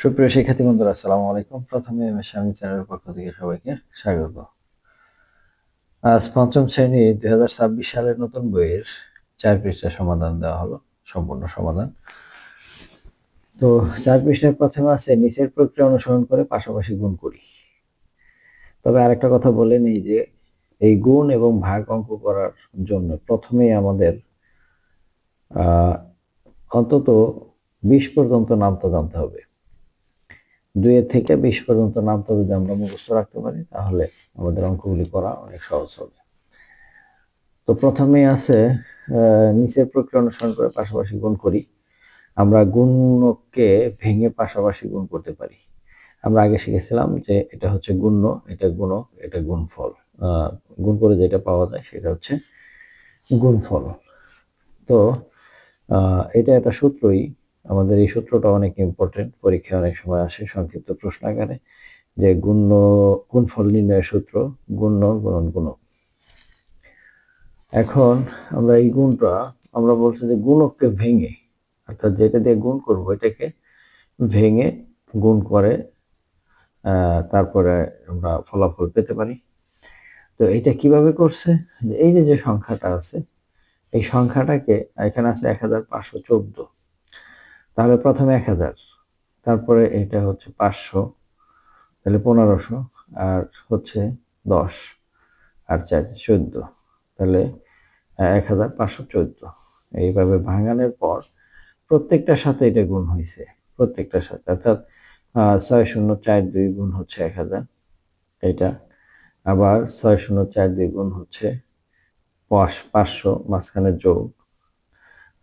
সুপ্রিয় শিক্ষার্থী বন্ধুরা, আসসালামু আলাইকুম। প্রথমে আমি চ্যানেলের পক্ষ থেকে সবাইকে স্বাগত। আজ পঞ্চম শ্রেণী 2026 সালের নতুন বইয়ের 4 পৃষ্ঠা সমাধান দেওয়া হলো, সম্পূর্ণ সমাধান। তো 4 পৃষ্ঠার প্রথমে আছে নিচের প্রক্রিয়া অনুসরণ করে পাশাপাশি গুণ করি। তবে আরেকটা কথা বলে নিই যে এই গুণ এবং ভাগ অঙ্ক করার জন্য প্রথমেই আমাদের অন্তত 20 পর্যন্ত নামতা জানতে হবে। 2 থেকে 20 পর্যন্ত নামতা যদি আমরা মুখস্থ রাখতে পারি তাহলে আমাদের অঙ্কগুলি করা অনেক সহজ হবে। তো প্রথমেই আছে নিচের প্রক্রিয়া অনুসরণ করে পাশাপাশি গুণ করি। আমরা গুণকে ভেঙে পাশাপাশি গুণ করতে পারি। আমরা আগে শিখেছিলাম যে এটা হচ্ছে গুণ্য, এটা গুণক, এটা গুণফল। গুণ করে যেটা পাওয়া যায় সেটা হচ্ছে গুণফল। তো এটা একটা সূত্রই, আমাদের এই সূত্রটা অনেক ইম্পর্টেন্ট, পরীক্ষায় অনেক সময় আসে সংক্ষিপ্ত প্রশ্ন আকারে, যে গুণফল নির্ণয়ের সূত্র গুণ্য গুণন গুণক। এখন আমরা এই গুণটা আমরা বলছি যে গুণককে ভেঙে, অর্থাৎ যেটা দিয়ে গুণ করব এটাকে ভেঙে গুণ করে তারপরে আমরা ফলাফল পেতে পারি। তো এটা কিভাবে করছে, এই যে সংখ্যাটা আছে এই সংখ্যাটাকে, এখানে আছে 1514, তাহলে প্রথমে 1000, তারপরে এটা হচ্ছে 500, তাহলে 1500, আর হচ্ছে 10, আর 4 14, তাহলে 1514। এইভাবে ভাঙানোর পর প্রত্যেকটার সাথে এটা গুণ হয়েছে, প্রত্যেকটার সাথে, অর্থাৎ 6042 গুণ হচ্ছে 1000, এটা আবার 6042 গুণ হচ্ছে 500, মাঝখানে যোগ,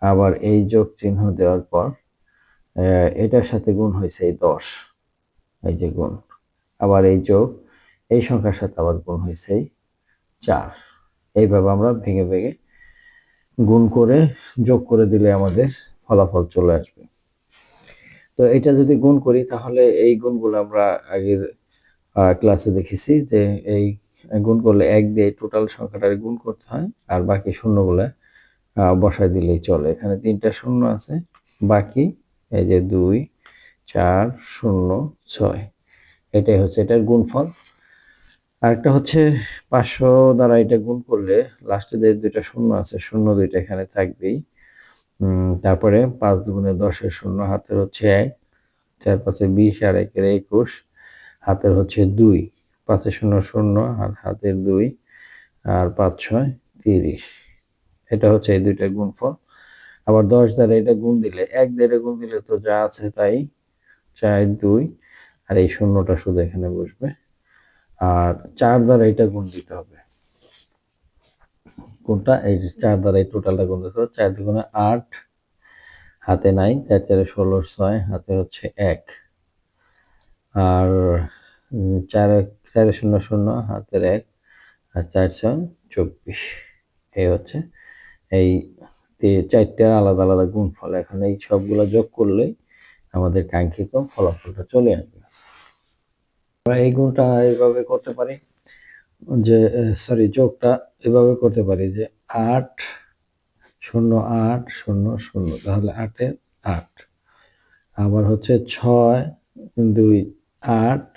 আবার এই যোগ চিহ্ন দেওয়ার পর এটার সাথে গুণ হয়েছে এই 10, এই যে গুণ, আবার এই যোগ, এই সংখ্যার সাথে আবার গুণ হয়েছে এই 4। এইভাবে আমরা ভেঙে ভেঙে গুণ করে যোগ করে দিলে আমাদের ফলাফল চলে আসবে। তো এটা যদি গুণ করি তাহলে এই গুণগুলো আমরা আগের ক্লাসে দেখেছি যে এই গুণ করলে 1 দিয়ে টোটাল সংখ্যাটার গুণ করতে হয়, আর বাকি শূন্যগুলো বসায় দিলেই চলে। এখানে 3টা শূন্য আছে, বাকি এই যে 2 4 0 6, এটাই হচ্ছে এটার গুণফল। আরেকটা হচ্ছে 500 দ্বারা এটা গুণ করলে লাস্টে যে 2টা শূন্য আছে, শূন্য 2টা এখানে থাকবেই। তারপরে 5 দুগুণে 10 এর শূন্য, হাতের হচ্ছে 1, 4 5 20, আর 1 এর 21, হাতের হচ্ছে 2, 5 শূন্য শূন্য, আর হাতের 2, আর 5 6 30। এটা হচ্ছে এই দুইটার গুণফল। আবার 10 দ্বারা এটা গুণ দিলে, 1 দ্বারা গুণ দিলে তো যা আছে তাই, 4 2, আর এই শূন্যটা শুধু এখানে বসবে, আর 4 দ্বারা এটা গুণ দিতে হবে। কোনটা? এই 4 দ্বারা এই টোটালটা গুণ দিতে হবে। 4 দুগুণে 8, হাতে নাই, 4 4 16 6, হাতে হচ্ছে 1, আর 4 4 0 0, হাতের 1, আর 4 6 24। এই হচ্ছে এই 4টার আলাদা আলাদা গুণফল। এখন এই সবগুলো যোগ করলে আমাদের কাঙ্ক্ষিত ফলাফলটা চলে আসবে। আমরা এই গুণটা এইভাবে করতে পারি যে, যোগটা এভাবে করতে পারি যে 8 0 8 0 0, তাহলে 8 এর 8, আবার হচ্ছে 6 2 8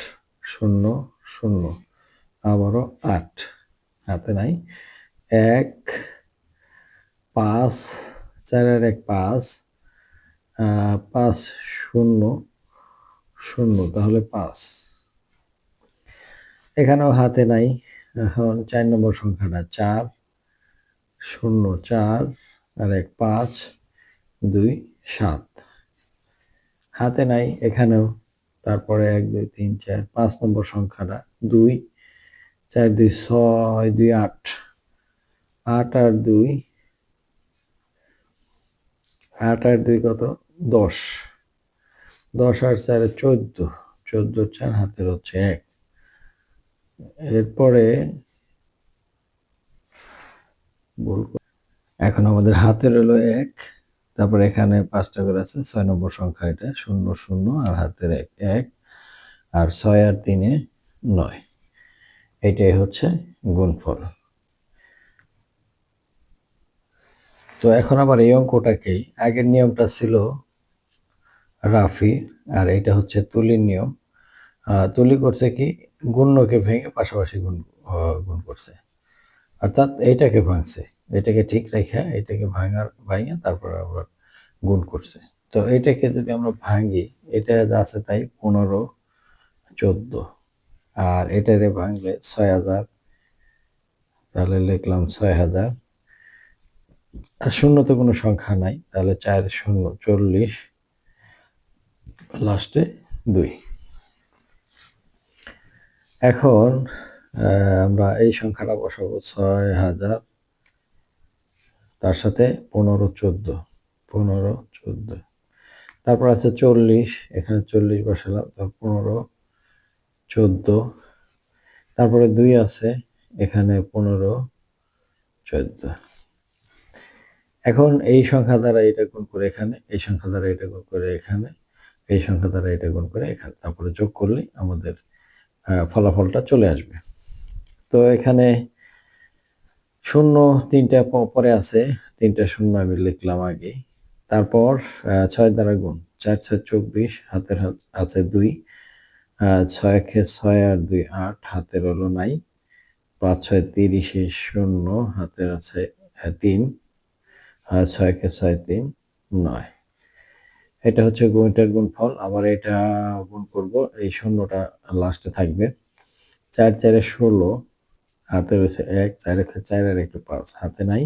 0 0, আবারও 8, হাতে নাই, 1 5 4 আর 1 5, 5 0 0, তাহলে 5, এখানেও হাতে নাই। এখন 4 নম্বর সংখ্যাটা 4 0 4, আর 1 5 2 7, হাতে নাই এখানেও। তারপরে 1 2 3 4, 5 নম্বর সংখ্যাটা 2 4 2 6 2 8, 8 আর 2, 8 আর 2 কত? 10, 10 আর 4 14, 14 4, হাতের হচ্ছে 1। এরপরে এখন আমাদের হাতের হলো 1, তারপরে এখানে 5টা করে আছে, 6 নম্বর সংখ্যা এটা 0 0, আর হাতের 1 1, আর 6 আর 3 9। এটাই হচ্ছে গুণফল। তো এখন আবার এই অঙ্কটাকেই, আগের নিয়মটা ছিল রাফি, আর এটা হচ্ছে তুলির নিয়ম। তুলি করছে কি, গুণ্যকে ভেঙে পাশাপাশি গুণ করছে, অর্থাৎ এইটাকে ভাঙছে, এটাকে ঠিক রেখে এটাকে ভাঙে তারপর আবার গুণ করছে। তো এটাকে যদি আমরা ভাঙি, এটা যা আছে তাই 15, 14, আর এটারে ভাঙলে 6000, তাহলে লিখলাম 6000, আর শূন্য তো কোনো সংখ্যা নাই, তাহলে 4 শূন্য 40, লাস্টে 2। এখন আমরা এই সংখ্যাটা বসাবো 6000, তার সাথে 15, 14, 15, 14, তারপর আছে 40, এখানে 40 বসালাম, তারপর 15, 14, তারপরে 2 আছে, এখানে 15, 14। এখন এই সংখ্যা দ্বারা এটা গুণ করে এখানে, এই সংখ্যা দ্বারা এটা গুণ করে এখানে, এই সংখ্যা দ্বারা এটা গুণ করে এখানে, তারপরে যোগ করলে আমাদের ফলাফলটা চলে আসবে। তো এখানে শূন্য 3টা পরে আছে, 3টা শূন্য আমি লিখলাম আগে। তারপর 6 দ্বারা গুণ, 4 6 24, হাতের আছে 2, 6 একে 6 আর 2 8, হাতের হলো নাই, 5 6 30, শূন্য, হাতের আছে 3, আর 6 একে 6 3 9। এটা হচ্ছে এটার গুণফল। আবার এটা গুণ করব, এই শূন্যটা লাস্টে থাকবে। 4 4 16, হাতে রয়েছে 1, 4 একে 4 আর 1 5, হাতে নাই,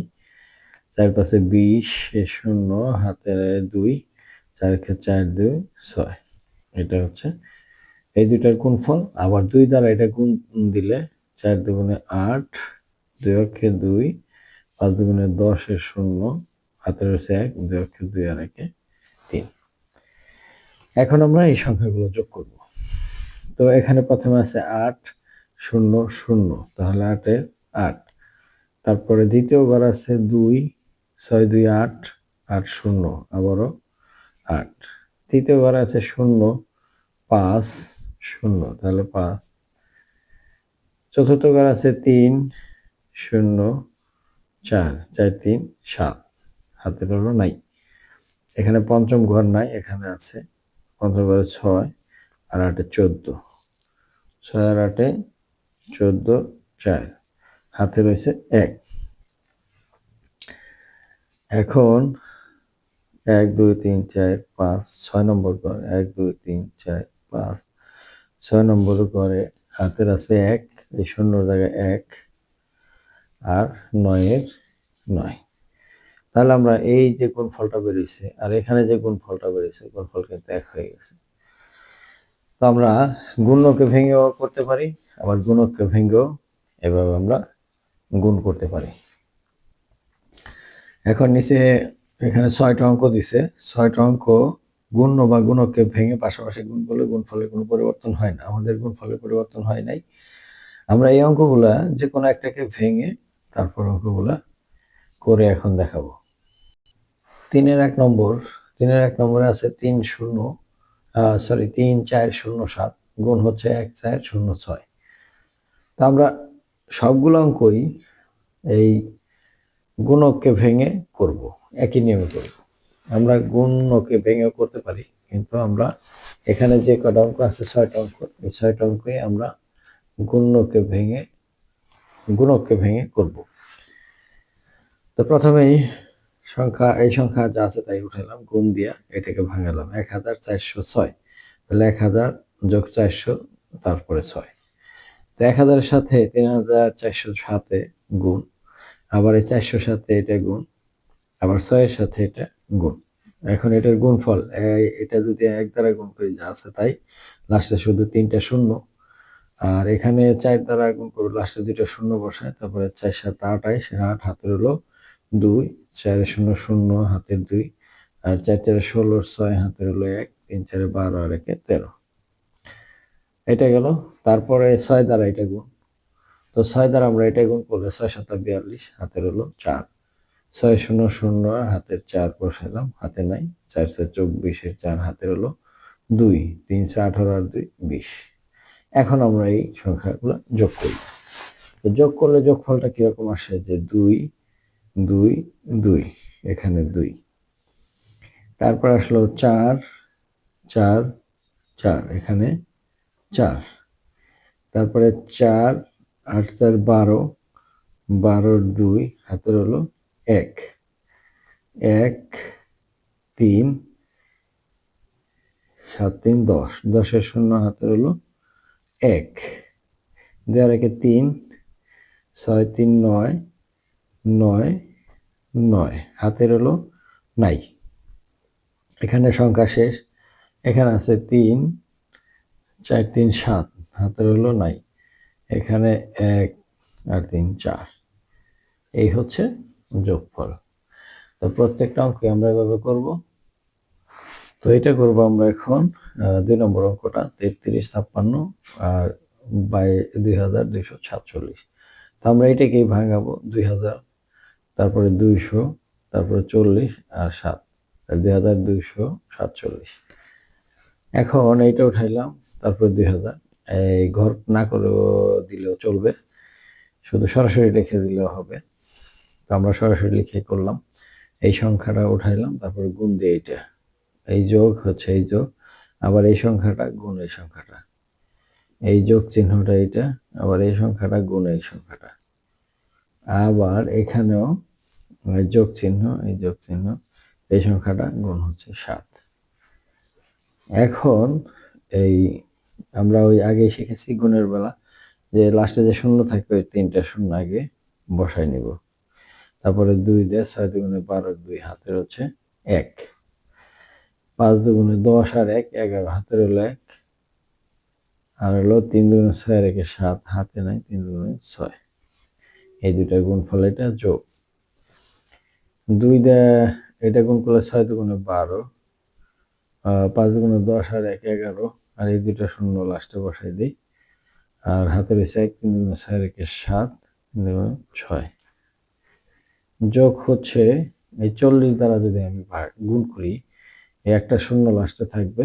4 5 20, শূন্য, হাতে 2, 4 একে 4 2 6। এটা হচ্ছে এই দুইটার গুণফল। আবার 2 দ্বারা এটা গুণ দিলে 4 দুগুণে 8, 2 একে 2, 5 দুগুণে 10, শূন্য, হাতে রয়েছে 1, 2 একে 2 আর 1 3। এখন আমরা এই সংখ্যাগুলো যোগ করব। তো এখানে প্রথমে আছে 8 0 0, তাহলে 8 এর 8। তারপরে দ্বিতীয় ঘর আছে 2 6 2 8 8 0, আবারও 8। তৃতীয় ঘর আছে 0 5 0, তাহলে 5। চতুর্থ ঘর আছে 3 0 4 4 3 7, হাতের হলো নাই। এখানে পঞ্চম ঘর নাই, এখানে আছে পঞ্চম ঘরে 6 আর 8 14, 6 আর 8 14 4, হাতে রয়েছে 1। এখন 1 2 3 4 5 6 নম্বর ঘর, 1 2 3 4 5 6 নম্বর ঘরে হাতের আছে 1, এই শূন্যর জায়গায় 1, আর 9 এর 9। তাহলে আমরা এই যে গুণফলটা বেরিয়েছে আর এখানে যে গুণফলটা বেরিয়েছে, গুণফল কিন্তু 1 হয়ে গেছে। তো আমরা গুণ্যকে ভেঙেও করতে পারি, আবার গুণককে ভেঙেও এভাবে আমরা গুণ করতে পারি। এখন নিচে এখানে 6টা অঙ্ক দিছে, 6টা অঙ্ক গুণ্য বা গুণককে ভেঙে পাশাপাশি গুণ করলে গুণফলের কোনো পরিবর্তন হয় না। আমাদের গুণফলের পরিবর্তন হয় নাই। আমরা এই অঙ্কগুলা যে কোনো একটাকে ভেঙে তারপর অঙ্কগুলা করে এখন দেখাবো। 3 1 নম্বর, 3 1 নম্বরে আছে 3 4 0 7, গুণ হচ্ছে 1 4 0 6। তো আমরা সবগুলো অঙ্কই এই গুণককে ভেঙে করব, একই নিয়মে করব। আমরা গুণকে ভেঙেও করতে পারি, কিন্তু আমরা এখানে যে কটা অঙ্ক আছে 6টা অঙ্ক, এই 6টা অঙ্কই আমরা গুণককে ভেঙে করব। তো প্রথমেই এই সংখ্যা যা আছে তাই উঠালাম, গুণ দিয়া এটাকে ভাঙালাম। 1406, তাহলে 1000 যোগ 400, তারপরে 6। তো 1000-এর সাথে 3407 গুণ, আবার এই 400-র সাথে এটা গুণ, আবার 6-এর সাথে এটা গুণ। এখন এটার গুণফল, এটা যদি 1 দ্বারা গুণ করি যা আছে তাই, লাস্টে শুধু 3টা শূন্য। আর এখানে 4 দ্বারা গুণ করবো, লাস্টে 2টা শূন্য বসায়, তারপরে 4 7 28, 8, হাতের হলো 2, 4 0 0, হাতের 2, আর 4 4 16, 6, হাতের হলো 1, 3 4 12 আর 1 13। এটা গেল। তারপরে 6 দ্বারা এটা গুণ, তো 6 দ্বারা আমরা এটা গুণ করলে 6 7 42, হাতের হলো 4, 6 0 0, হাতের 4 বসাইলাম, হাতে নাই, 4 4 24, 4, হাতের হলো 2, 3 18 আর 2 20। এখন আমরা এই সংখ্যাগুলো যোগ করি। তো যোগ করলে যোগফলটা কিরকম আসে, যে 2 2 2, এখানে 2, তারপর আসলো 4 4 4 এখানে 4, তারপরে 4 8 4 12, 12 2 হাতের হলো 1 1 3 7 3 10, 10 শূন্য হাতের হলো 1, দেওয়ার একে 3 6 3 9 9 9 হাতের হলো নাই। এখানে সংখ্যা শেষ। এখানে আছে 3 4 3 7 হাতের হলো নাই। এখানে 1 আর 3 4, এই হচ্ছে যোগফল। তো প্রত্যেকটা অঙ্কে আমরা এভাবে করব। তো এটা করব আমরা এখন 2 নম্বর অঙ্কটা 33 56 আর 2247। তো আমরা এটাকেই ভাঙাবো 2000, তারপরে 200, তারপরে 40 আর 7, 2247। এখন এইটা উঠাইলাম, তারপরে 2000, এই ঘর না করে দিলেও চলবে, শুধু সরাসরি লিখে দিলেও হবে। তো আমরা সরাসরি লিখে করলাম। এই সংখ্যাটা উঠাইলাম, তারপরে গুণ দিয়ে এইটা, এই যোগ হচ্ছে এই যোগ, আবার এই সংখ্যাটা গুণ এই সংখ্যাটা, এই যোগ চিহ্নটা এইটা, আবার এই সংখ্যাটা গুণ এই সংখ্যাটা, আবার এখানেও যোগ চিহ্ন, এই যোগ চিহ্ন, এই সংখ্যাটা গুণ হচ্ছে 7। এখন এই আমরা ওই আগে শিখেছি গুণের বেলা যে লাস্টে যে শূন্য থাকবে ওই 3টা শূন্য আগে বসাই নিব, তারপরে 2 দিয়ে 6 দুগুণে 12, 2 হাতের হচ্ছে 1, 5 দুগুণে 10 আর 1 11 হাতের হলো 1, আর হলো 3 দুগুণে 6 আর 1 7 হাতে নাই, 3 দুগুণে 6, এই দুইটার গুণফল এটা যোগ। 2 দিয়ে এটা গুণ করলে 6 দুগুণে 12, 5 দুগুণে 10 আর 1 11, আর এই দুইটা শূন্য লাস্টে বসাই দিই, আর হাতের হচ্ছে 1, 3 দুগুণে 6 আর 1 7, 3 দুগুণে 6, যোগ হচ্ছে এই 40 দ্বারা যদি আমি গুণ করি, এই একটা শূন্য লাস্টে থাকবে,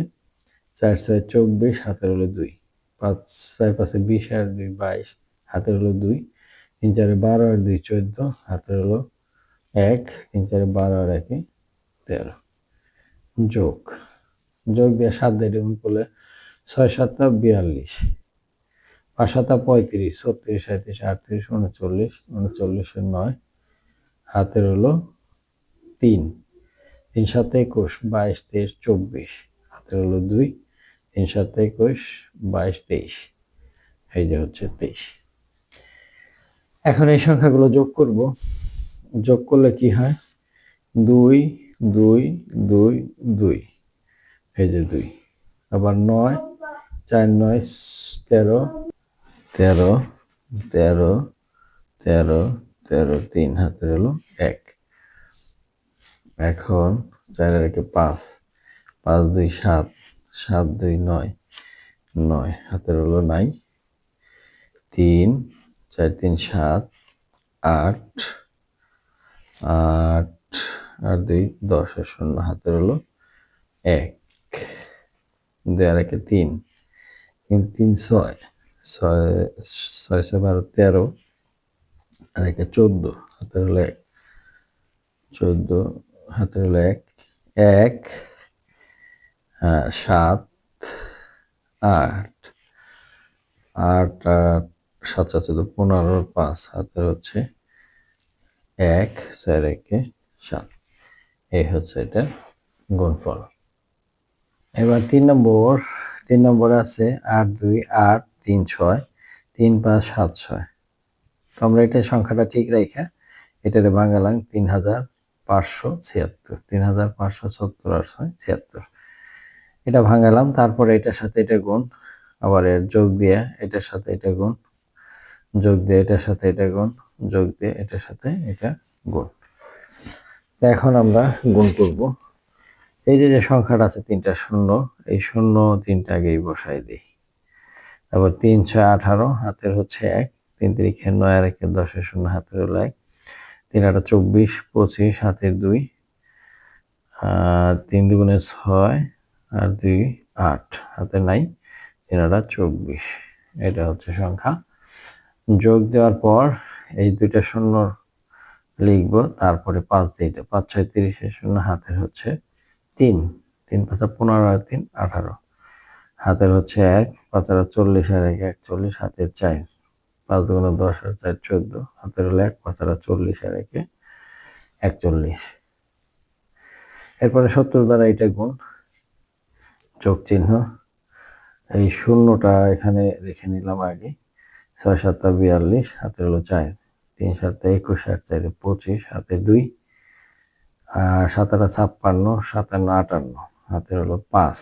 4 4 24 হাতের হলো 2, 5 4 5 20 আর 2 22 হাতের হলো 2, 3 4 12 আর 2 14 হাতের হলো 1, 3 4 12 আর 1 13, যোগ যোগ দিয়ে 7 দিয়ে গুণ করলে 6 7 42, 5 7 35, 36 37 38 39, 39 9 হাতের হলো 3, 3 7 21 22 23 24 হাতের হলো 2, 3 7 21 22 23, এই যে হচ্ছে 23। এখন এই সংখ্যাগুলো যোগ করব। যোগ করলে কি হয়, 2 2 2 2, এই যে 2, আবার 9 4 9 13 13 13 13 13 3 হাতের হলো 1। এখন 4 আর 1 5, 5 2 7, 7 2 9, 9 হাতের হলো 9, 3 4 3 7 8, 8 আর 2 10 আর শূন্য হাতের হলো 1, 2 আর 1 3, 3 3 6, 6 6 12 13 আর 1 14 হাতের হলো 1, 14 হাতের হলো 1, 1 7 8, 8 আর 7 7 15 5 হাতের হচ্ছে 1 4 1 7, এই হচ্ছে এটা গুণফল। এবার 3 নম্বরে আছে 8 2 8 3 6 3 5 7 6। তো আমরা এটা সংখ্যাটা ঠিক রেখে এটারে ভাঙালাম 3576, 3576 আর 6 76, এটা ভাঙালাম। তারপরে এটার সাথে এটা গুণ, আবার এর যোগ দিয়ে এটার সাথে এটা গুণ, যোগ দিয়ে এটার সাথে এটা গুণ, যোগ দিয়ে এটার সাথে এটা গুণ। তো এখন আমরা গুণ করব। এই যে সংখ্যাটা আছে 3টা শূন্য, এই শূন্য 3টা আগেই বসাই দিই। তারপর 3 6 18 হাতের হচ্ছে 1, 3 3 9 আর 1 10 এর শূন্য হাতের হলো 1, 3 8 24 25 হাতের 2, 3 দুগুণে 6 আর 2 8 হাতে নাই, 3 8 24, এটা হচ্ছে সংখ্যা। যোগ দেওয়ার পর এই দুইটা শূন্য লিখবো, তারপরে 5 দিয়ে 5 6 30 এর শূন্য হাতের হচ্ছে 3, 3 5 15 আর 3 18, হাতের হচ্ছে 1 5 আর 40 আর 1 41, হাতের 4 5 দুগুণে 10 আর 4 14, হাতের হলো 1 5 আর 40 আর 1 41। এরপরে 70 দ্বারা এটা গুণ, যোগ চিহ্ন, এই শূন্যটা এখানে রেখে নিলাম আগে। 6 7 42, হাতের হলো 4 3 7 21 আর 4 25, হাতে 2 আর 7 8 56 7 9 58, হাতের হলো 5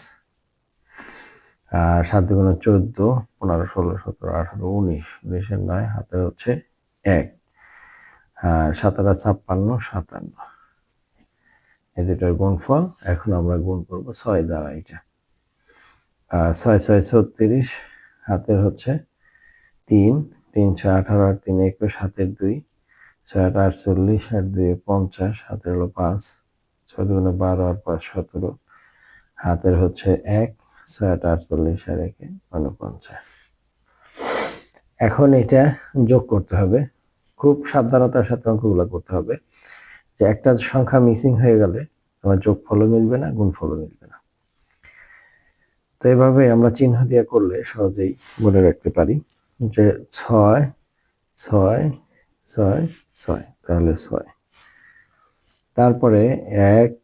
আর 7 দুগুণে 14 15 16 17 18 19, 19 এর 9, হাতের হচ্ছে 1 আর 7 8 56 57, এই দুটোর গুণফল। এখন আমরা গুণ করব 6 দ্বারা। এটা 6 6 36, হাতের হচ্ছে 3 3 6 18 আর 3 21, হাতের 2 6 8 48 আর 2 50, হাতের হলো 5 6 দুগুণে 12 আর 5 17, হাতের হচ্ছে 1 6 8 48 আর 1 49। এখন এটা যোগ করতে হবে, খুব সাবধানতার সাথে অঙ্কগুলো করতে হবে, যে একটা সংখ্যা মিসিং হয়ে গেলে তোমার যোগফলও মিলবে না, গুণফলও মিলবে না। তো এভাবে আমরা চিহ্ন দিয়ে করলে সহজেই মনে রাখতে পারি যে 6 6 6 6, তাহলে 6। তারপরে 1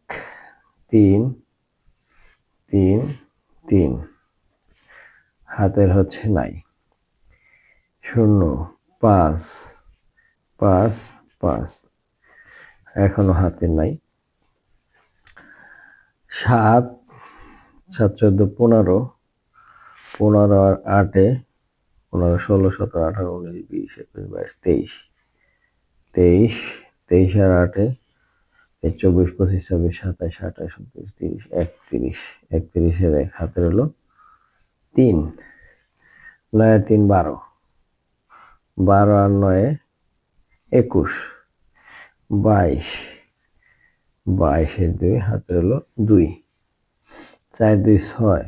3 3 3, হাতের হচ্ছে নাই। 0 5 5 5, এখনো হাতের নাই। 7 7 14 15 15 আর 8 15 16 17 18 19 20 21 22 23 23 আর 8 24 25 26 27 28 29 30 31 31 এর 1, হাতের হলো 3 9 আর 3 12 12 আর 9 21 22 22 এর 2, হাতের হলো 2 4 2 6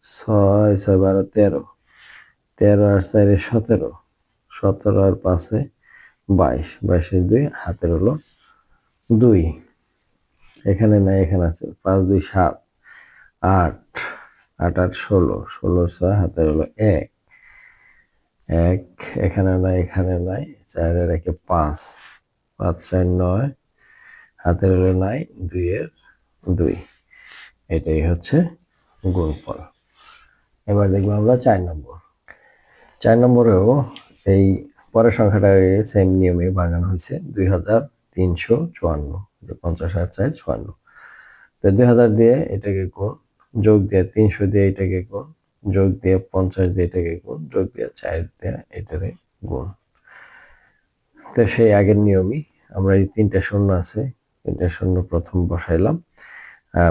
6 6 12 13 13 আর 4 17 17 আর 5 22 22 এর 2, হাতের হলো 2। এখানে নাই, এখানে আছে 5 2 7 8 8 8 16 16 6, হাতের হলো 1 1, এখানে নাই, এখানে নাই, 4 এর 1 5 5 4 9, হাতের হলো নাই, 2 এর 2। এটাই হচ্ছে গুণফল। এবার দেখবো আমরা 4 নম্বর। 4 নম্বরেও এই পরের সংখ্যাটা সেম নিয়মে ভাঙানো হয়েছে। 2354, 50 আর 4 56। তো 2000 দিয়ে এটাকে গুণ, যোগ দিয়ে 300 দিয়ে এটাকে গুণ, যোগ দিয়ে 50 দিয়ে এটাকে গুণ, যোগ দিয়ে 4 দিয়ে এটাকে গুণ। তো সেই আগের নিয়মই আমরা এই 3টা শূন্য আছে, 3টা শূন্য প্রথম বসাইলাম।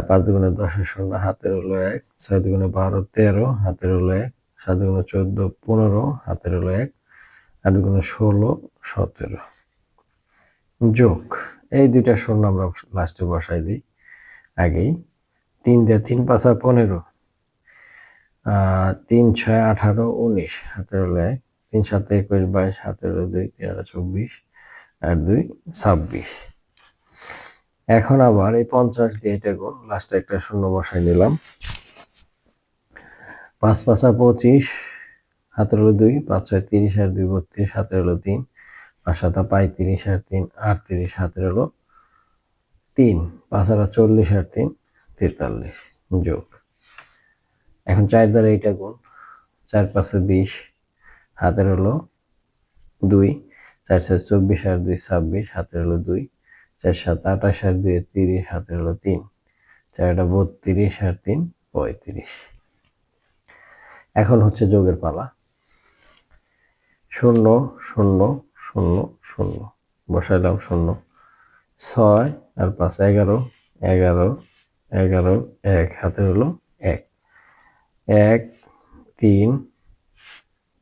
5 দুগুণে 10 এর শূন্য, হাতের হলো 1 6 দুগুণে 12 13, হাতের হলো 1 7 দুগুণে 14 15, হাতের হলো 1 8 দুগুণে 16 17, যোগ এই দুইটা শূন্য আমরা লাস্টে বসাই দিই আগেই। 3 দিয়ে 3 5 15, 3 6 18 19, হাতের হলো 1 3 7 21 22, হাতের হলো 2 3 8 24 আর 2 26। এখন আবার এই 50 দিয়ে এটা গুণ, লাস্টে একটা শূন্য বসাই নিলাম। 5 5 25, হাতের হলো 2 5 6 30 আর 2 32, হাতের হলো 3 5 7 35 আর 3 38, হাতের হলো 3 5 আর 40 আর 3 43, যোগ। এখন 4 দ্বারা এটা গুণ, 4 5 20, হাতের হলো 2 4 6 24 আর 2 26, হাতের হলো 2 4 7 28 আর 2 30, হাতের হলো 3 4 32 আর 3 35। এখন হচ্ছে যোগের পালা। 0 0 0 0 বসাইলাম 0, 6 আর 5 11 11 11 1, হাতের হলো 1 1 3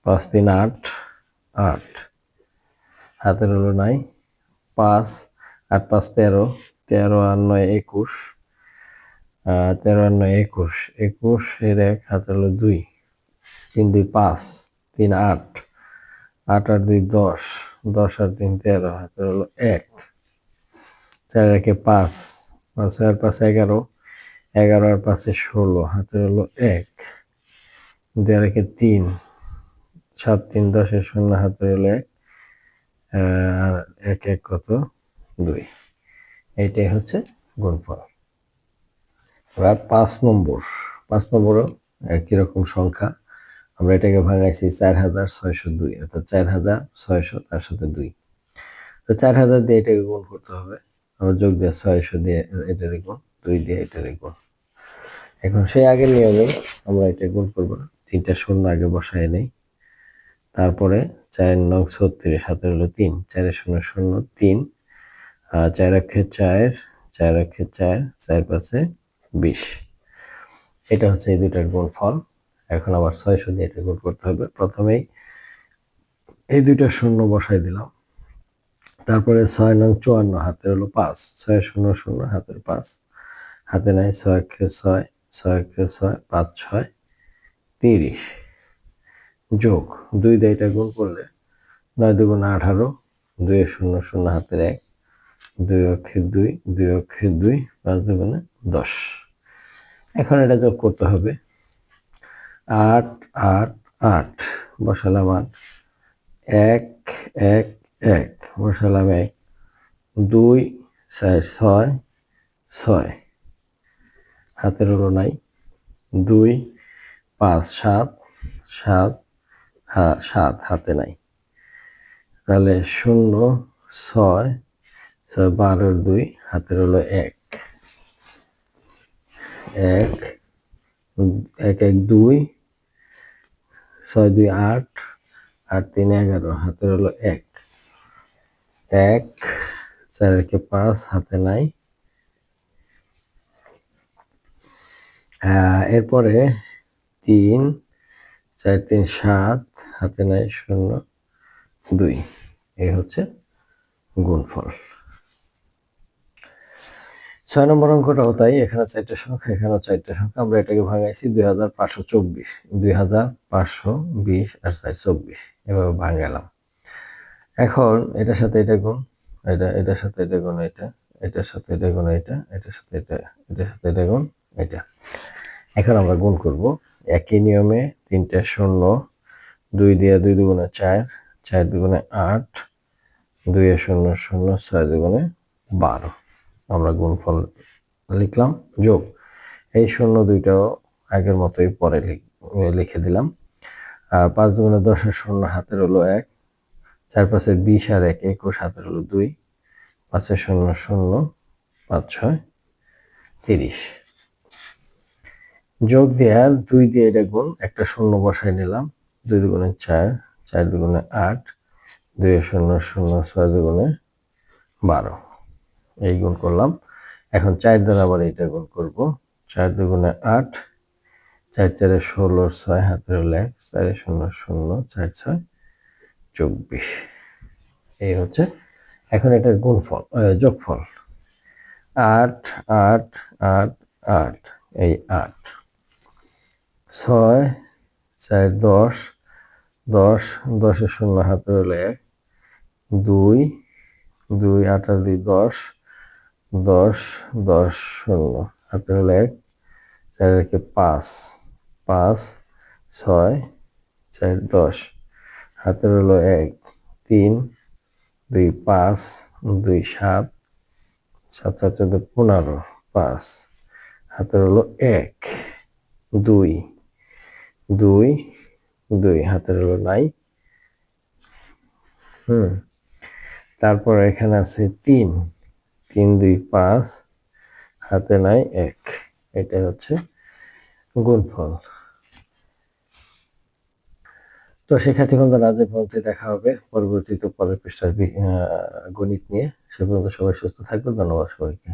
5 3 8 8, হাতের হলো নাই 5 8 5 13 13 আর 9 21, 13 আর 9 21 21 এর 1, হাতের হলো 2 3 2 5 3 8 8 আর 2 10 10 আর 3 13, হাতের হলো 1 4 1 5 5 আর 5 11 11 আর 5 16, হাতের হলো 1, 2 আর 1 3, 7 3 10 শূন্য, হাতের হলো 1, আর 1 1 কত 2। এইটাই হচ্ছে গুণফল। এবার 5 নম্বরও একই রকম সংখ্যা। আমরা এটাকে ভাঙাইছি 4602, অর্থাৎ 4600 তার সাথে 2। তো 4000 দিয়ে এটাকে গুণ করতে হবে, আমরা যোগ দিয়ে 600 দিয়ে এটার গুণ, 2 দিয়ে এটার গুণ। এখন সেই আগের নিয়মে আমরা এটা গুণ করবো, 3টা শূন্য আগে বসায় নেই, তারপরে 4 9 36, হাতে হলো 3, 4 0 0 3, 4 অক্ষে 4, 4 অক্ষে 4, 4 5 20। এটা হচ্ছে এই দুইটার গুণফল। এখন আবার 600 দিয়ে এটা গুণ করতে হবে। প্রথমেই এই দুইটা শূন্য বসাই দিলাম, তারপরে 6 9 54, হাতের হলো 5, 6 0 0, হাতের 5, হাতে নাই 6 অক্ষে 6, 6 অক্ষে 6, 5 6 30, যোগ 2 দিয়ে এটা গুণ করলে 9 2 18, 2 0 0, হাতের 1, 2 অক্ষে 2, 2 অক্ষে 2, 5 2 10। এখন এটা যোগ করতে হবে, 8 8 8, বসালাম 8, 1 1 1, বসালাম 1, 2 4 6 6, হাতের হলো নাই, 2 5 7 7, 7, হাতে নাই, তাহলে 0 6 6 12 2, হাতের হলো 1 1 1 1 2, 6 2 8, 8 3 11, হাতের হলো 1 1 4 1 5, হাতে নাই। এরপরে 3 4 3 7, হাতে নাই 0 2। এই হচ্ছে গুণফল। 6 নম্বর অঙ্কটাও তাই, এখানে 4টা সংখ্যা, এখানেও 4টা সংখ্যা। আমরা এটাকে ভাঙাইছি 2524, 2520 আর 4 24, এভাবে ভাঙালাম। এখন এটার সাথে এটা গুণ, এটার সাথে এটা গুণ, এটার সাথে এটা গুণ, এটার সাথে এটার সাথে এটা গুণ, এটা। এখন আমরা গুণ করব একই নিয়মে, 3টা শূন্য, 2 দিয়ে 2 দুগুণে 4, 4 দুগুণে 8, 2 0 0, 6 দুগুণে 12। আমরা গুণফল লিখলাম, যোগ এই শূন্য দুইটাও আগের মতোই পরে লিখে দিলাম। 5 দুগুণে 10 শূন্য, হাতের হলো 1, 4 5 20 আর 1 21, হাতের হলো 2, 5 0 0, 5 6 30, যোগ দেয়া 2 দিয়ে এটা গুণ, একটা শূন্য বসাই নিলাম, 2 দুগুণে 4, 4 দুগুণে 8, 2 0 0, 6 দুগুণে 12, এই গুণ করলাম। এখন 4 দ্বারা আবার এটা গুণ করব, 4 দুগুণে 8, 4 4 16, 6, হাতের হলো 1, 4 0 0, 4 6 24। এই হচ্ছে এখন এটার গুণফল, যোগফল 8 8 8 8, এই 8, 6 4 10, 10 10 শূন্য, হাতের হলো 1, 2 2 8 আর 2 10, 10 10 শূন্য, হাতের হলো 1, 4 1 5, 5 6 4 10, হাতের হলো 1, 3 2 5, 2 7 7 7 14 15, 5, হাতের হলো 1 2 2 2, হাতের হলো নাই। তারপর এখানে আছে 3 3 2 5, হাতে নাই 1। এটা হচ্ছে গুণফল। তো শিক্ষার্থী বন্ধুরা, আজ এই পর্যন্ত দেখা হবে পরবর্তীতে পরের পৃষ্ঠার গণিত নিয়ে। সে পর্যন্ত সবাই সুস্থ থাকবে। ধন্যবাদ সবাইকে।